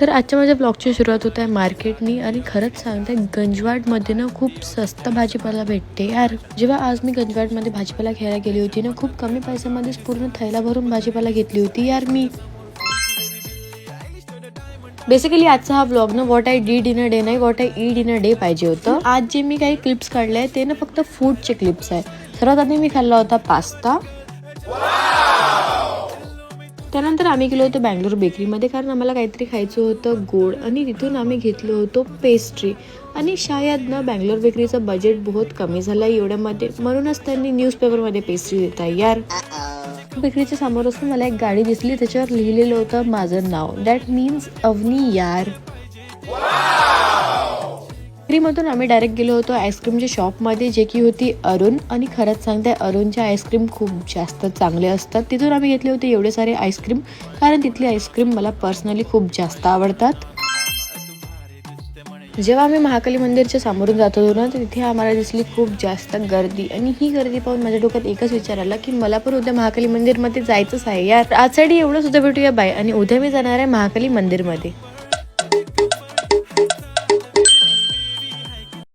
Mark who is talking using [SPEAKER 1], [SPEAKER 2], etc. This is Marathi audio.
[SPEAKER 1] तर आजच्या माझ्या ब्लॉगची सुरुवात होत आहे मार्केटनी आणि खरंच सांगते गंजवाडमध्ये ना खूप स्वस्त भाजीपाला भेटते यार. जेव्हा आज मी गंजवाडमध्ये भाजीपाला घ्यायला गेली होती ना, खूप कमी पैशामध्येच पूर्ण थैला भरून भाजीपाला घेतली होती यार मी. बेसिकली आजचा हा ब्लॉग ना what I did in a day नाही, what I eat in a day पाहिजे होतं. आज जे मी काही क्लिप्स काढले ते ना फक्त फूडचे क्लिप्स आहे. सर्वात आधी मी खाल्ला होता पास्ता. त्यानंतर आम्ही गेलो होतो बँगलोर बेकरीमध्ये, कारण आम्हाला काहीतरी खायचं होतं गोड, आणि तिथून आम्ही घेतलो होतो पेस्ट्री. आणि शायद ना बँगलोर बेकरीचं बजेट बहुत कमी झालं एवढ्यामध्ये, म्हणूनच त्यांनी न्यूजपेपरमध्ये पेस्ट्री देत आहे यार. बेकरीच्या समोरच मला एक गाडी दिसली, त्याच्यावर लिहिलेलं होतं माझं नाव, दॅट मीन्स अवनी यार. बेकरीमधून आम्ही डायरेक्ट गेलो होतो आईस्क्रीमच्या शॉपमध्ये, जे की होती अरुण. आणि खरंच सांगते अरुणचे आईस्क्रीम खूप जास्त चांगले असतात. तिथून आम्ही घेतले होते एवढे सारे आईस्क्रीम, कारण तिथले आईस्क्रीम मला पर्सनली खूप जास्त आवडतात. जेव्हा आम्ही महाकाली मंदिरच्या समोरून जात होतो ना, तर तिथे आम्हाला दिसली खूप जास्त गर्दी. आणि ही गर्दी पाहून माझ्या डोक्यात एकच विचार आला की मला पण उद्या महाकाली मंदिरमध्ये जायचंच आहे यार. आजसाठी एवढं सुद्धा भेटूया बाय. आणि उद्या मी जाणार आहे महाकाली मंदिरमध्ये.